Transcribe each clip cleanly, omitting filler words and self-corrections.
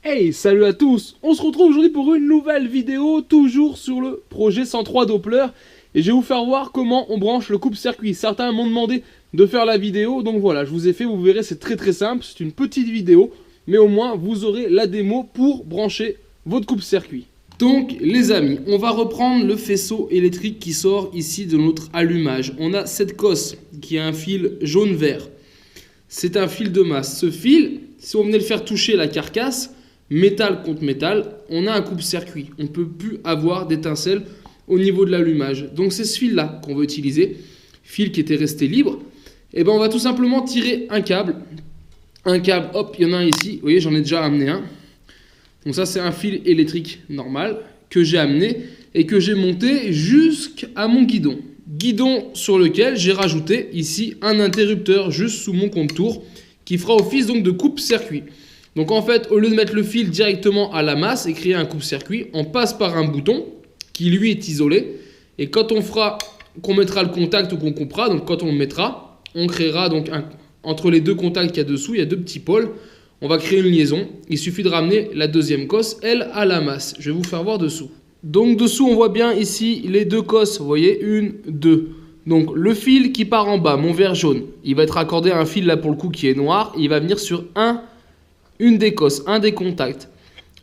Hey, salut à tous! On se retrouve aujourd'hui pour une nouvelle vidéo, toujours sur le projet 103 Doppler. Et je vais vous faire voir comment on branche le coupe-circuit. Certains m'ont demandé de faire la vidéo, donc voilà, je vous ai fait, vous verrez, c'est très simple. C'est une petite vidéo, mais au moins vous aurez la démo pour brancher votre coupe-circuit. Donc les amis, on va reprendre le faisceau électrique qui sort ici de notre allumage. On a cette cosse qui a un fil jaune-vert. C'est un fil de masse. Ce fil, si on venait le faire toucher la carcasse, métal contre métal, on a un coupe-circuit. On ne peut plus avoir d'étincelles au niveau de l'allumage. Donc c'est ce fil-là qu'on va utiliser, fil qui était resté libre. Et ben on va tout simplement tirer un câble. Un câble, hop, il y en a un ici. Vous voyez, j'en ai déjà amené un. Donc ça c'est un fil électrique normal que j'ai amené et que j'ai monté jusqu'à mon guidon. Guidon sur lequel j'ai rajouté ici un interrupteur juste sous mon contour qui fera office donc de coupe-circuit. Donc en fait, au lieu de mettre le fil directement à la masse et créer un coupe-circuit, on passe par un bouton qui lui est isolé. Et quand qu'on mettra le contact ou qu'on coupera, donc quand on le mettra, on créera donc entre les deux contacts qu'il y a dessous, il y a deux petits pôles. On va créer une liaison. Il suffit de ramener la deuxième cosse, elle, à la masse. Je vais vous faire voir dessous. Donc dessous, on voit bien ici les deux cosses. Vous voyez, une, deux. Donc le fil qui part en bas, mon vert jaune, il va être accordé à un fil là pour le coup qui est noir. Il va venir sur une des cosses, un des contacts.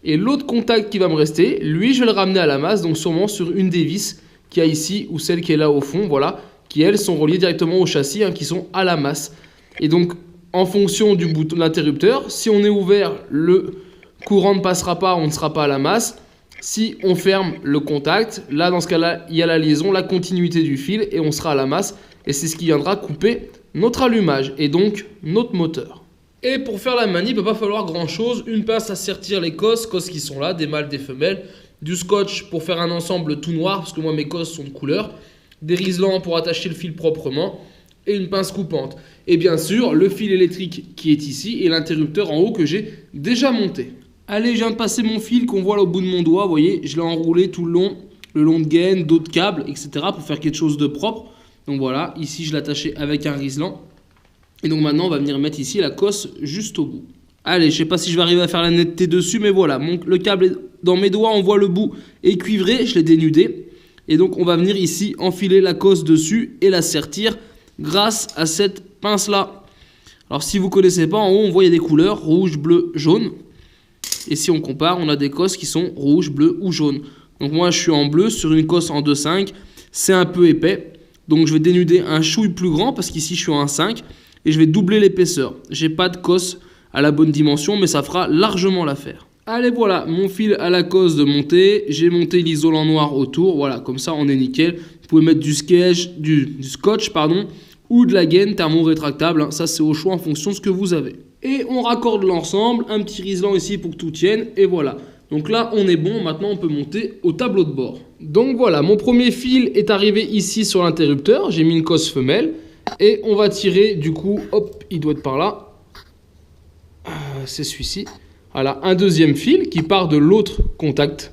Et l'autre contact qui va me rester, lui, je vais le ramener à la masse, donc sûrement sur une des vis qu'il y a ici ou celle qui est là au fond, voilà, qui elles sont reliées directement au châssis, qui sont à la masse. Et donc, en fonction du bouton de l'interrupteur, si on est ouvert, le courant ne passera pas, on ne sera pas à la masse. Si on ferme le contact, là, dans ce cas-là, il y a la liaison, la continuité du fil, et on sera à la masse. Et c'est ce qui viendra couper notre allumage, et donc notre moteur. Et pour faire la manip, il ne va pas falloir grand chose. Une pince à sertir les cosses qui sont là, des mâles, des femelles. Du scotch pour faire un ensemble tout noir, parce que moi mes cosses sont de couleur. Des riselants pour attacher le fil proprement. Et une pince coupante. Et bien sûr, le fil électrique qui est ici et l'interrupteur en haut que j'ai déjà monté. Allez, je viens de passer mon fil qu'on voit là au bout de mon doigt. Vous voyez, je l'ai enroulé tout le long de gaine, d'autres câbles, etc. pour faire quelque chose de propre. Donc voilà, ici je l'ai attaché avec un riselant. Et donc maintenant, on va venir mettre ici la cosse juste au bout. Allez, je sais pas si je vais arriver à faire la netteté dessus, mais voilà. Le câble est dans mes doigts, on voit le bout est cuivré, je l'ai dénudé. Et donc, on va venir ici enfiler la cosse dessus et la sertir grâce à cette pince-là. Alors, si vous ne connaissez pas, en haut, on voit il y a des couleurs, rouge, bleu, jaune. Et si on compare, on a des cosses qui sont rouge, bleu ou jaune. Donc moi, je suis en bleu sur une cosse en 2,5. C'est un peu épais. Donc, je vais dénuder un chouille plus grand parce qu'ici, je suis en 1,5. Et je vais doubler l'épaisseur. J'ai pas de cosse à la bonne dimension, mais ça fera largement l'affaire. Allez, voilà, mon fil à la cosse de monter. J'ai monté l'isolant noir autour. Voilà, comme ça, on est nickel. Vous pouvez mettre du scotch, ou de la gaine thermo-rétractable. Ça, c'est au choix en fonction de ce que vous avez. Et on raccorde l'ensemble. Un petit riselant ici pour que tout tienne. Et voilà. Donc là, on est bon. Maintenant, on peut monter au tableau de bord. Donc voilà, mon premier fil est arrivé ici sur l'interrupteur. J'ai mis une cosse femelle. Et on va tirer, du coup, hop, il doit être par là. C'est celui-ci. Voilà, un deuxième fil qui part de l'autre contact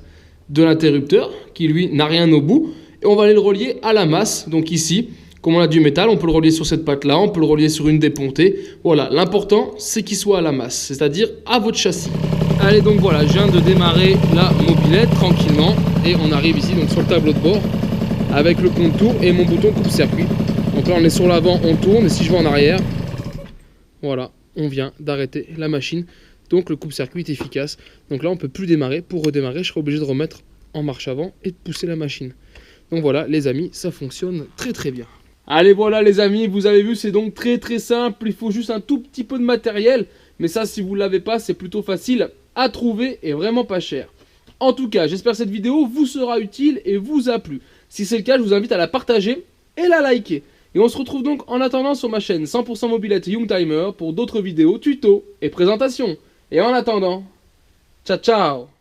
de l'interrupteur, qui lui n'a rien au bout. Et on va aller le relier à la masse. Donc ici, comme on a du métal, on peut le relier sur cette patte-là, on peut le relier sur une des pontées. Voilà, l'important, c'est qu'il soit à la masse, c'est-à-dire à votre châssis. Allez, donc voilà, je viens de démarrer la mobilette tranquillement. Et on arrive ici donc sur le tableau de bord avec le contour et mon bouton coupe-circuit. Donc là, on est sur l'avant, on tourne, et si je vais en arrière, voilà, on vient d'arrêter la machine. Donc le coupe-circuit est efficace. Donc là, on ne peut plus démarrer. Pour redémarrer, je serai obligé de remettre en marche avant et de pousser la machine. Donc voilà, les amis, ça fonctionne très bien. Allez, voilà les amis, vous avez vu, c'est donc très simple. Il faut juste un tout petit peu de matériel. Mais ça, si vous ne l'avez pas, c'est plutôt facile à trouver et vraiment pas cher. En tout cas, j'espère que cette vidéo vous sera utile et vous a plu. Si c'est le cas, je vous invite à la partager et la liker. Et on se retrouve donc en attendant sur ma chaîne 100% Mobilette Youngtimer pour d'autres vidéos, tutos et présentations. Et en attendant, ciao ciao!